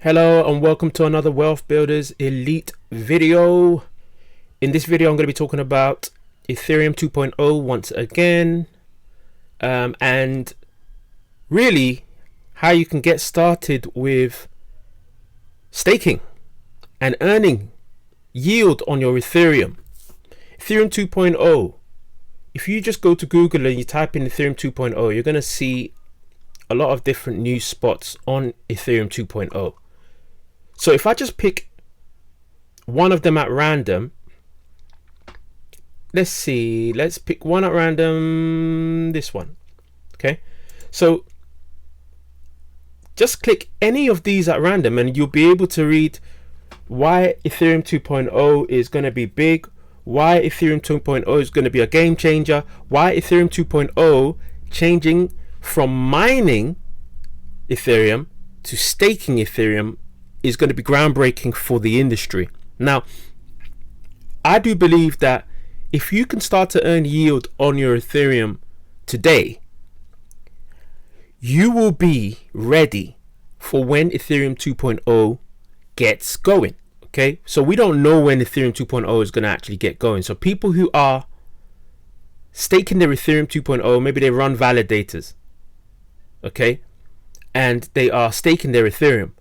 Hello and welcome to another Wealth Builders Elite video. In this video I'm going to be talking about Ethereum 2.0 once again, and really how you can get started with staking and earning yield on your Ethereum. Ethereum 2.0, if you just go to Google and you type in Ethereum 2.0, you're going to see a lot of different news spots on Ethereum 2.0. So if I just pick one of them at random, let's pick one at random, this one. Okay, so just click any of these at random and you'll be able to read why Ethereum 2.0 is going to be big, why Ethereum 2.0 is going to be a game changer, why Ethereum 2.0 changing from mining Ethereum to staking Ethereum is going to be groundbreaking for the industry. Now, I do believe that if you can start to earn yield on your Ethereum today, you will be ready for when Ethereum 2.0 gets going. Okay, so we don't know when Ethereum 2.0 is going to actually get going. So people who are staking their Ethereum 2.0, maybe they run validators, okay, and they are staking their Ethereum.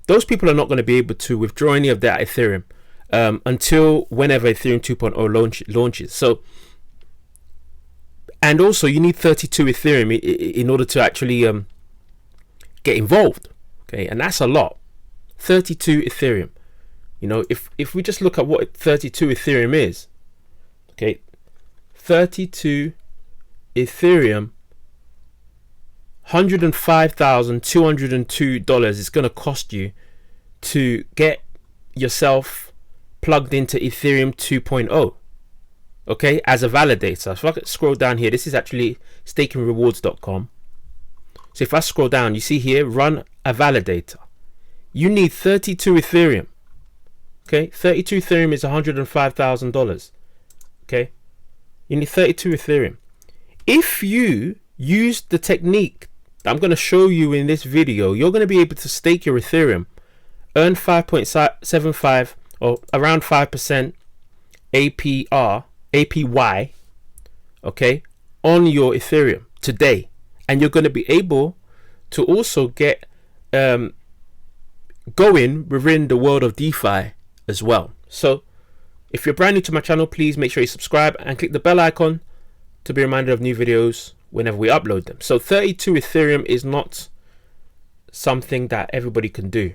Those people are not going to be able to withdraw any of that Ethereum until whenever Ethereum 2.0 launches. So, and also you need 32 Ethereum in order to actually get involved. Okay, and that's a lot. 32 Ethereum. You know, if we just look at what 32 Ethereum is, okay, 32 Ethereum, $105,202 is going to cost you to get yourself plugged into Ethereum 2.0, okay, as a validator. So if I could scroll down here, this is actually stakingrewards.com. So if I scroll down, you see here, run a validator. You need 32 Ethereum. Okay, 32 Ethereum is $105,000. Okay, you need 32 Ethereum. If you use the technique that I'm going to show you in this video, you're going to be able to stake your Ethereum, earn 5.75 or around 5% APY, okay, on your Ethereum today. And you're going to be able to also get going within the world of DeFi as well. So if you're brand new to my channel, please make sure you subscribe and click the bell icon to be reminded of new videos whenever we upload them. So 32 Ethereum is not something that everybody can do.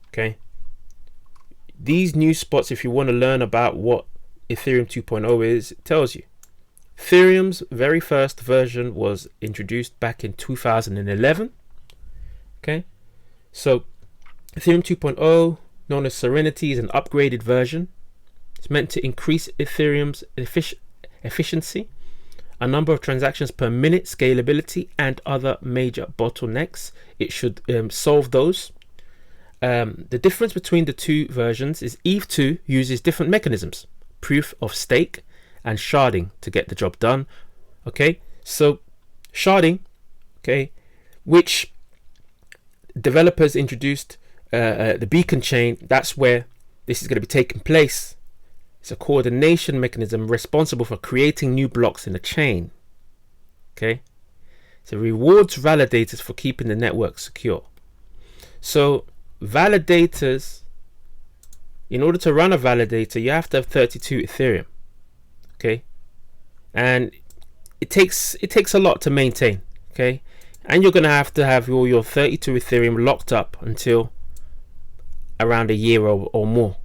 Okay, these new spots, if you want to learn about what Ethereum 2.0 is, it tells you. Ethereum's very first version was introduced back in 2011. Okay, so Ethereum 2.0, known as Serenity, is an upgraded version. It's meant to increase Ethereum's efficiency, a number of transactions per minute, scalability, and other major bottlenecks. It should solve those. The difference between the two versions is ETH2 uses different mechanisms, proof of stake and sharding, to get the job done. Okay, so sharding, okay, which developers introduced the beacon chain, that's where this is going to be taking place. It's a coordination mechanism responsible for creating new blocks in the chain. Okay, so rewards validators for keeping the network secure. So validators, in order to run a validator, you have to have 32 Ethereum. Okay, and it takes a lot to maintain. Okay, and you're gonna have to have all your 32 Ethereum locked up until around a year or more.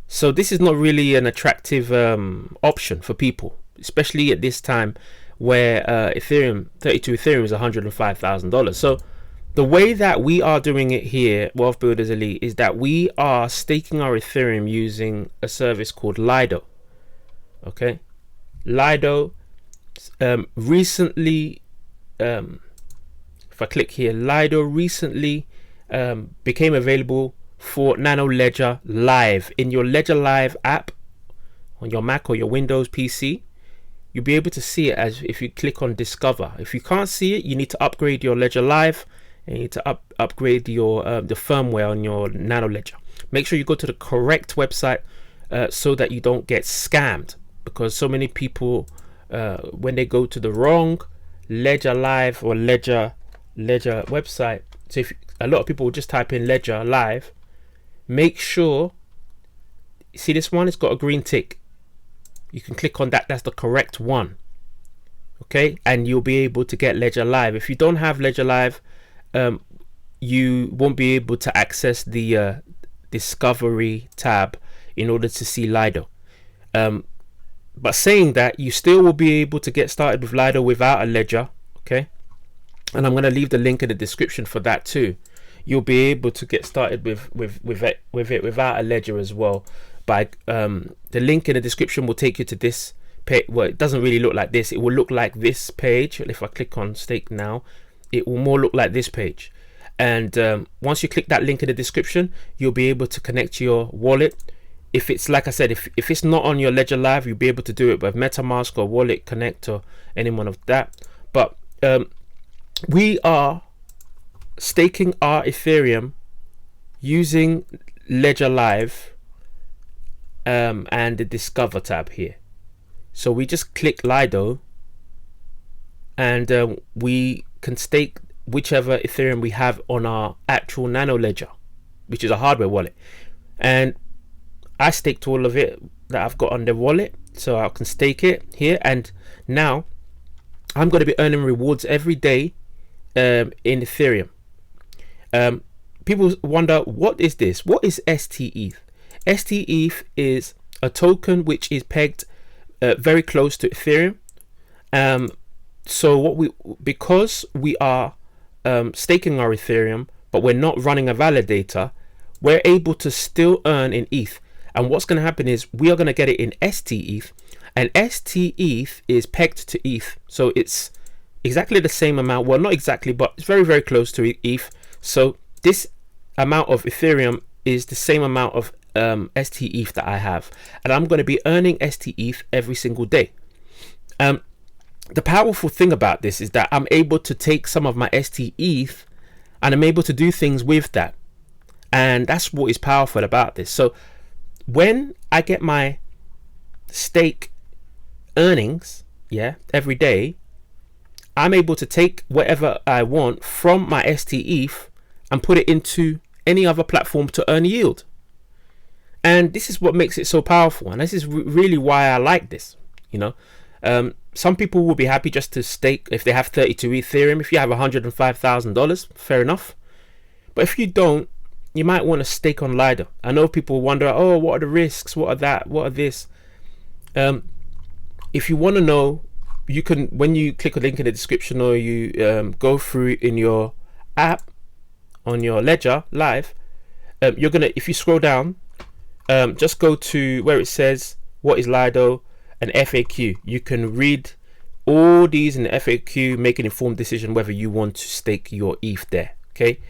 So this is not really an attractive option for people, especially at this time where 32 Ethereum is $105,000. So the way that we are doing it here, Wealth Builders Elite, is that we are staking our Ethereum using a service called Lido. Okay, Lido recently, if I click here, Lido recently became available for Nano Ledger Live. In your Ledger Live app on your Mac or your Windows PC, you'll be able to see it as if you click on Discover. If you can't see it, you need to upgrade your Ledger Live and you need to upgrade your the firmware on your Nano Ledger. Make sure you go to the correct website so that you don't get scammed, because so many people when they go to the wrong Ledger Live or Ledger website, so if a lot of people will just type in Ledger Live, make sure, see this one, it's got a green tick, you can click on that, that's the correct one, okay, and you'll be able to get Ledger Live. If you don't have Ledger Live, you won't be able to access the discovery tab in order to see Lido. But saying that, you still will be able to get started with Lido without a ledger, okay, and I'm going to leave the link in the description for that too. You'll be able to get started with it without a ledger as well. By the link in the description will take you to this page. Well, it doesn't really look like this, it will look like this page. If I click on stake now, it will more look like this page, and once you click that link in the description, you'll be able to connect to your wallet. If it's, like I said, if it's not on your Ledger Live, you'll be able to do it with MetaMask or Wallet Connect or any one of that. But we are staking our Ethereum using Ledger Live and the Discover tab here. So we just click Lido, and we can stake whichever Ethereum we have on our actual Nano Ledger, which is a hardware wallet. And I staked all of it that I've got on the wallet, so I can stake it here, and now I'm going to be earning rewards every day in Ethereum. People wonder, what is this? What is STETH? STETH is a token which is pegged very close to Ethereum. So because we are staking our Ethereum, but we're not running a validator, we're able to still earn in ETH. And what's going to happen is we are going to get it in STETH, and STETH is pegged to ETH, so it's exactly the same amount. Well, not exactly, but it's very, very close to ETH. So this amount of Ethereum is the same amount of STETH that I have, and I'm going to be earning STETH every single day. The powerful thing about this is that I'm able to take some of my STETH and I'm able to do things with that, and that's what is powerful about this. So when I get my stake earnings, every day, I'm able to take whatever I want from my STETH and put it into any other platform to earn yield. And this is what makes it so powerful, and this is really why I like this. Some people will be happy just to stake if they have 32 Ethereum. If you have $105,000, fair enough. But if you don't, you might want to stake on Lido. I know people wonder, oh, what are the risks? What are that? What are this? If you want to know, you can, when you click a link in the description, or you go through in your app on your Ledger Live, you're gonna, if you scroll down, just go to where it says what is Lido and FAQ. You can read all these in the FAQ, make an informed decision whether you want to stake your ETH there. Okay.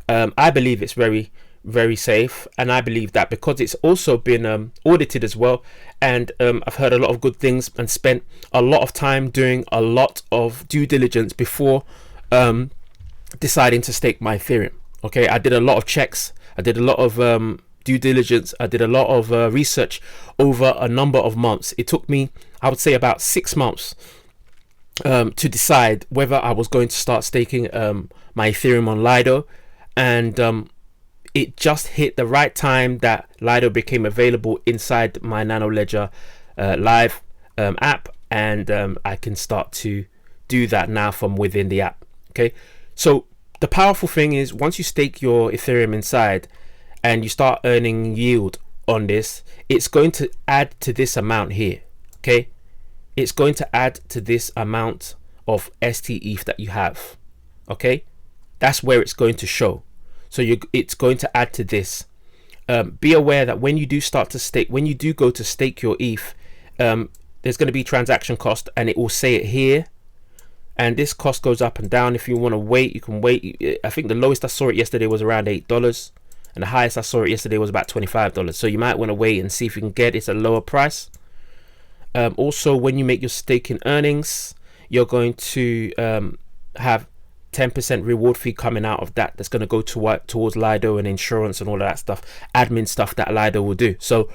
I believe it's very, very safe, and I believe that because it's also been audited as well, and I've heard a lot of good things and spent a lot of time doing a lot of due diligence before deciding to stake my Ethereum. Okay, I did a lot of checks, I did a lot of due diligence, I did a lot of research over a number of months. It took me, I would say, about 6 months to decide whether I was going to start staking my Ethereum on Lido. And it just hit the right time that Lido became available inside my Nano Ledger Live app, and I can start to do that now from within the app. Okay, so the powerful thing is, once you stake your Ethereum inside and you start earning yield on this, it's going to add to this amount here. Okay, it's going to add to this amount of STETH that you have. Okay, that's where it's going to show. So it's going to add to this. Be aware that when you do start to stake, when you do go to stake your ETH, there's going to be transaction cost, and it will say it here. And this cost goes up and down. If you want to wait, you can wait. I think the lowest I saw it yesterday was around $8, and the highest I saw it yesterday was about $25. So you might want to wait and see if you can get it at a lower price. Also, when you make your staking earnings, you're going to have 10% reward fee coming out of that, that's going to go towards Lido and insurance and all of that stuff, admin stuff that Lido will do. So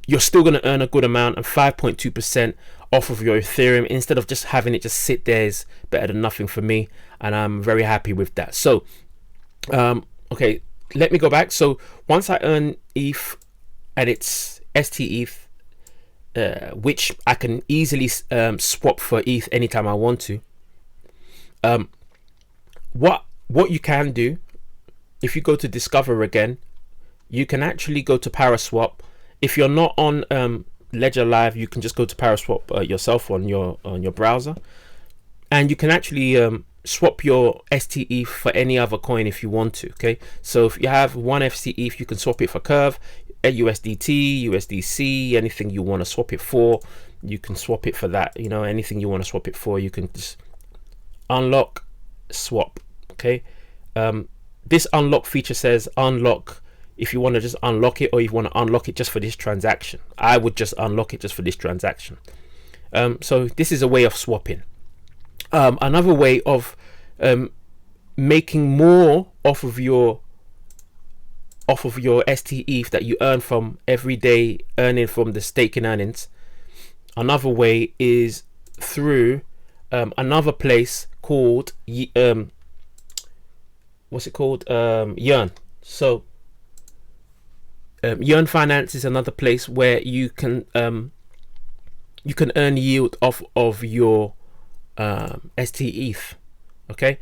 you're still going to earn a good amount, and 5.2% off of your Ethereum instead of just having it just sit there is better than nothing for me, and I'm very happy with that. So okay, let me go back. So once I earn ETH and it's ST ETH, which I can easily swap for ETH anytime I want to. What you can do, if you go to Discover again, you can actually go to Paraswap. If you're not on Ledger Live, you can just go to Paraswap yourself on your browser, and you can actually swap your ST ETH for any other coin if you want to. Okay, so if you have one ST ETH, you can swap it for Curve, USDT, USDC, anything you want to swap it for, you can swap it for that. You know, anything you want to swap it for, you can just unlock, swap. Okay, this unlock feature says unlock if you want to just unlock it, or you want to unlock it just for this transaction. I would just unlock it just for this transaction. So this is a way of swapping. Another way of making more off of your ST ETH that you earn from every day earning from the staking earnings. Another way is through another place called what's it called? Yearn. So Yearn Finance is another place where you can earn yield off of your ST ETH. Okay,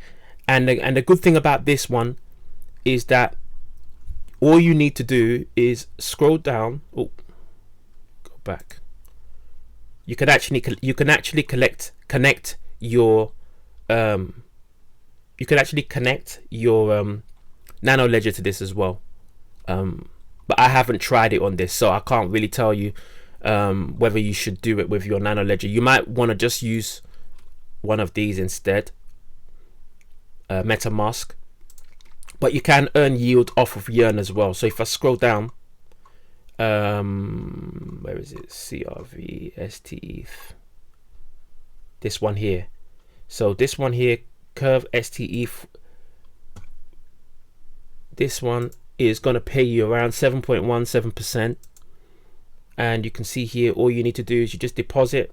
and the good thing about this one is that all you need to do is scroll down. Oh, go back. You can actually connect your Nano Ledger to this as well. But I haven't tried it on this, so I can't really tell you whether you should do it with your Nano Ledger. You might want to just use one of these instead, MetaMask. But you can earn yield off of Yearn as well. So if I scroll down, where is it? CRV ST ETH. This one here. So this one here, Curve ST ETH. This one is going to pay you around 7.17%, and you can see here all you need to do is you just deposit.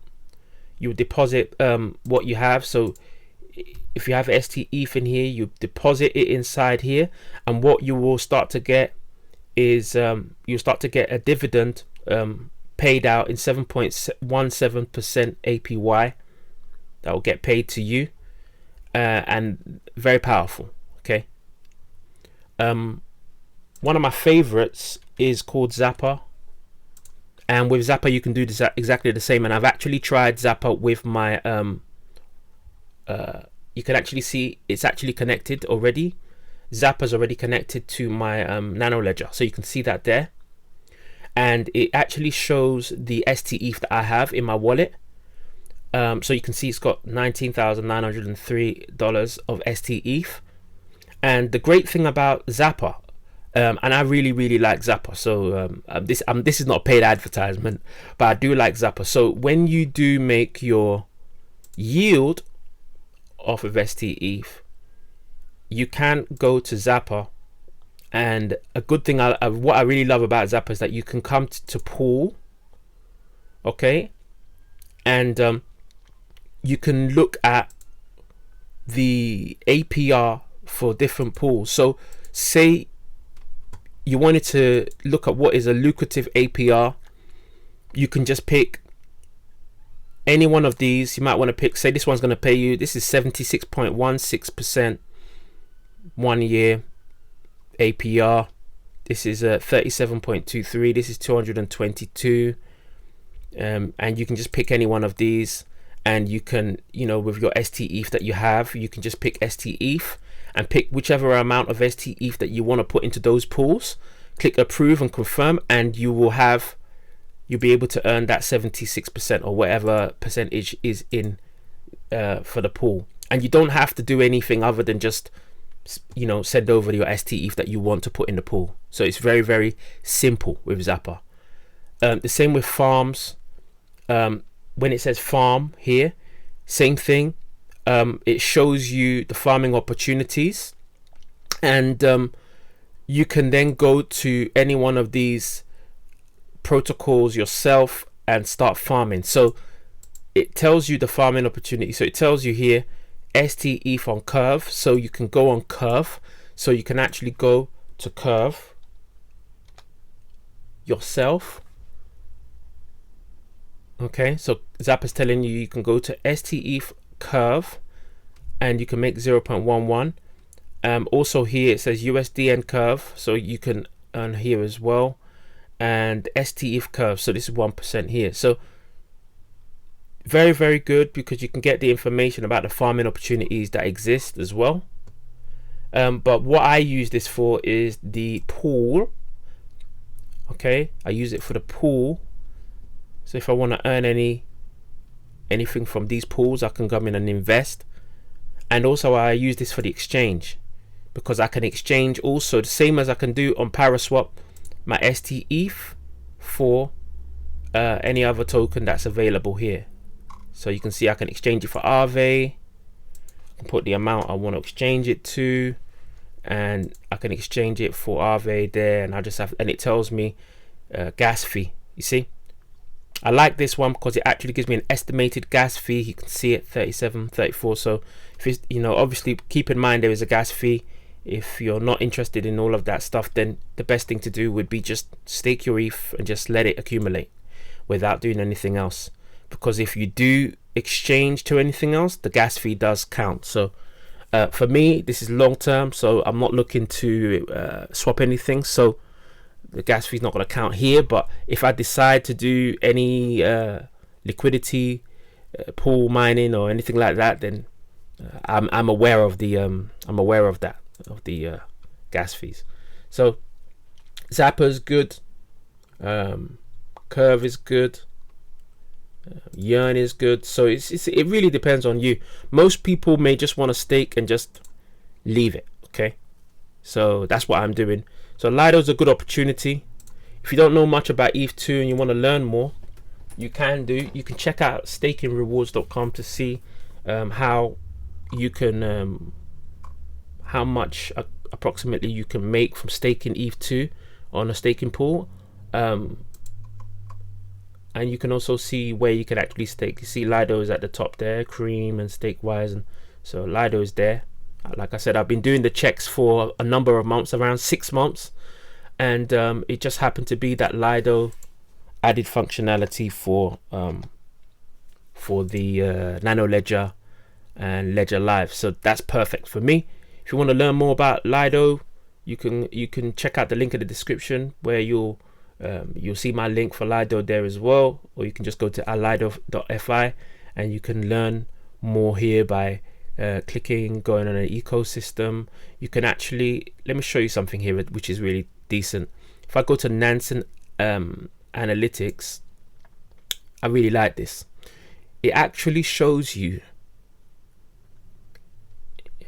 You deposit what you have. So if you have ST ETH in here, you deposit it inside here, and what you will start to get is you start to get a dividend paid out in 7.17% APY that will get paid to you, and very powerful. Okay. One of my favorites is called Zapper, and with Zapper you can do this exactly the same, and I've actually tried Zapper with my you can actually see it's actually connected already. Zapper's already connected to my Nano Ledger, so you can see that there, and it actually shows the ST ETH that I have in my wallet. So you can see it's got $19,903 of ST ETH. And the great thing about Zapper, and I really like Zapper, so this is not a paid advertisement, but I do like Zapper. So when you do make your yield off of ST ETH, you can go to Zapper, and a good thing, what I really love about Zapper is that you can come to pool, okay, and you can look at the APR for different pools. So say you wanted to look at what is a lucrative APR, you can just pick any one of these. You might want to pick, say this one's going to pay you, this is 76.16% 1 year APR. This is 37.23. This is 222, and you can just pick any one of these, and you can, you know, with your ST ETH that you have, you can just pick ST ETH and pick whichever amount of ST ETH that you want to put into those pools. Click approve and confirm, and you'll be able to earn that 76% or whatever percentage is in for the pool. And you don't have to do anything other than just, you know, send over your ST ETH that you want to put in the pool. So it's very simple with Zapper. The same with farms. When it says farm here, same thing. it shows you the farming opportunities, and you can then go to any one of these protocols yourself and start farming. So it tells you the farming opportunity. So it tells you here STETH on Curve, so you can go on Curve. So you can actually go to Curve yourself. Okay, so Zapper's telling you can go to STETH Curve and you can make 0.11. Also here it says USDN Curve, so you can earn here as well, and STETH Curve, so this is 1% here. So very, very good, because you can get the information about the farming opportunities that exist as well. But what I use this for is the pool. Okay, I use it for the pool. So if I want to earn anything from these pools, I can come in and invest. And also I use this for the exchange, because I can exchange also the same as I can do on Paraswap, my STETH for any other token that's available here. So you can see I can exchange it for Aave. I can put the amount I want to exchange it to, and I can exchange it for Aave there, and I just have, and it tells me gas fee. You see, I like this one because it actually gives me an estimated gas fee. You can see it 37, 34. So if it's, obviously keep in mind there is a gas fee. If you're not interested in all of that stuff, then the best thing to do would be just stake your ETH and just let it accumulate without doing anything else. Because if you do exchange to anything else, the gas fee does count. So for me, this is long term, so I'm not looking to swap anything. So the gas fee is not going to count here. But if I decide to do any liquidity, pool mining or anything like that, then I'm aware of the gas fees. So Zapper's good, Curve is good, Yearn is good. So it really depends on you. Most people may just want to stake and just leave it. Okay, so that's what I'm doing. So Lido's a good opportunity. If you don't know much about ETH2 and you want to learn more, you can check out stakingrewards.com to see how you can how much approximately you can make from staking ETH2 on a staking pool, and you can also see where you can actually stake. You see Lido is at the top there, Cream and StakeWise, and so Lido is there. Like I said, I've been doing the checks for a number of months, around 6 months, and it just happened to be that Lido added functionality for the Nano Ledger and Ledger Live, so that's perfect for me. If you want to learn more about Lido, you can check out the link in the description where you'll see my link for Lido there as well, or you can just go to alido.fi and you can learn more here by going on an ecosystem. You can actually, let me show you something here which is really decent. If I go to Nansen Analytics, I really like this. It actually shows you,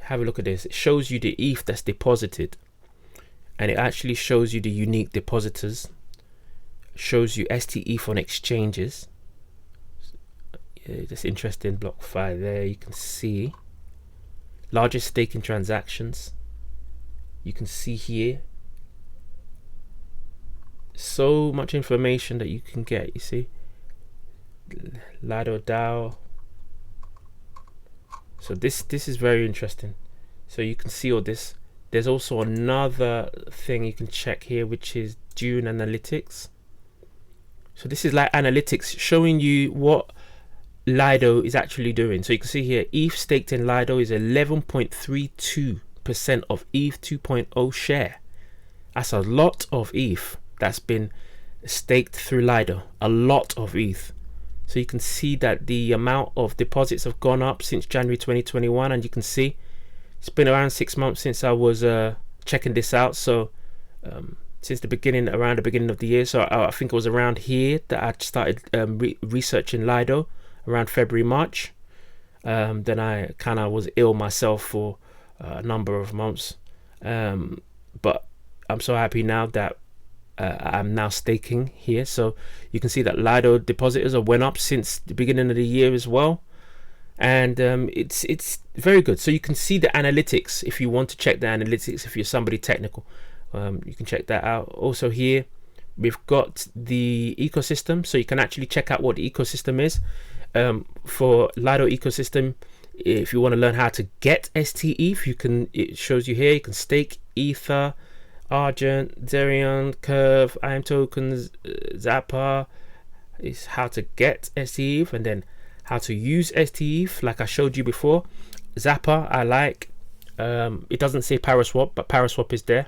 have a look at this, it shows you the ETH that's deposited, and it actually shows you the unique depositors, shows you STETH on exchanges. That's interesting. BlockFi there, you can see largest staking transactions. You can see here so much information that you can get. You see Lido DAO. So this is very interesting. So you can see all this. There's also another thing you can check here, which is Dune Analytics. So this is like analytics showing you what Lido is actually doing. So you can see here ETH staked in Lido is 11.32% of ETH 2.0 share. That's a lot of ETH that's been staked through Lido. A lot of ETH. So you can see that the amount of deposits have gone up since January 2021, and you can see it's been around 6 months since I was checking this out. So since around the beginning of the year. So I think it was around here that I started researching Lido, around February, March. Then I kind of was ill myself for a number of months, but I'm so happy now that I'm now staking here. So you can see that Lido depositors have went up since the beginning of the year as well. and it's very good. So you can see the analytics if you want to check the analytics. If you're somebody technical, you can check that out. Also here we've got the ecosystem, so you can actually check out what the ecosystem is. For Lido ecosystem, if you want to learn how to get STETH, you can, it shows you here, you can stake Ether, Argent, Ethereum, Curve, IM tokens, Zapper. Is how to get STETH, and then how to use STETH like I showed you before. Zapper I like, it doesn't say Paraswap, but Paraswap is there.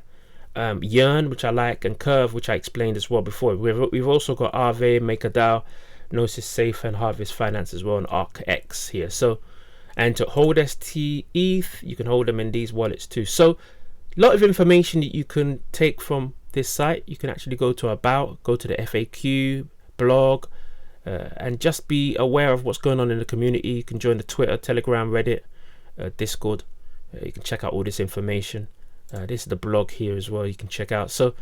Yearn, which I like, and Curve, which I explained as well before. We've also got Aave, MakerDAO, Gnosis Safe, and Harvest Finance as well, and ArcX here. So, and to hold STETH, you can hold them in these wallets too. So a lot of information that you can take from this site. You can actually go to About, go to the FAQ, blog, and just be aware of what's going on in the community. You can join the Twitter, Telegram, Reddit, Discord. You can check out all this information. This is the blog here as well, you can check out. So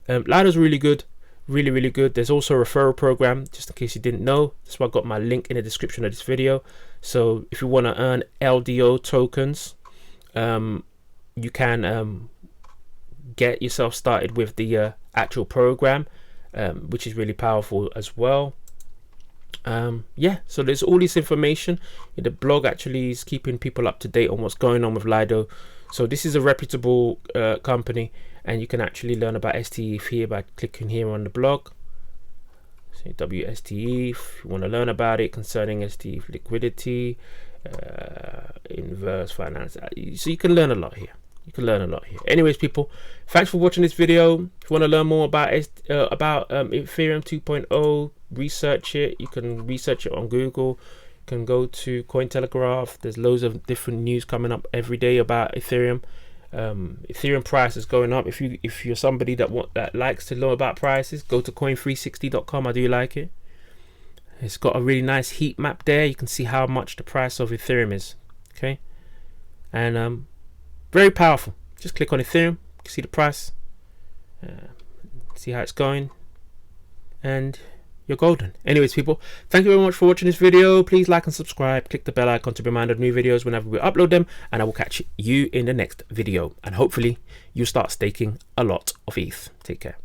Lido's really good, really good. There's also a referral program, just in case you didn't know. That's why I got my link in the description of this video. So if you want to earn LDO tokens, you can get yourself started with the actual program, which is really powerful as well. Yeah, so there's all this information. The blog actually is keeping people up to date on what's going on with Lido. So this is a reputable company, and you can actually learn about STETH here by clicking here on the blog. So WSTETH, if you want to learn about it concerning STETH liquidity, inverse finance. So you can learn a lot here. You can learn a lot here. Anyways, people, thanks for watching this video. If you want to learn more about Ethereum 2.0, research it. You can research it on Google. You can go to Cointelegraph. There's loads of different news coming up every day about Ethereum. Ethereum price is going up. If you're somebody that likes to know about prices, go to coin360.com. I do like it. It's got a really nice heat map there. You can see how much the price of Ethereum is. Okay, and very powerful. Just click on Ethereum, you can see the price, see how it's going, and you're golden. Anyways, people, thank you very much for watching this video. Please like and subscribe, click the bell icon to be reminded of new videos whenever we upload them, and I will catch you in the next video, and hopefully you start staking a lot of ETH. Take care.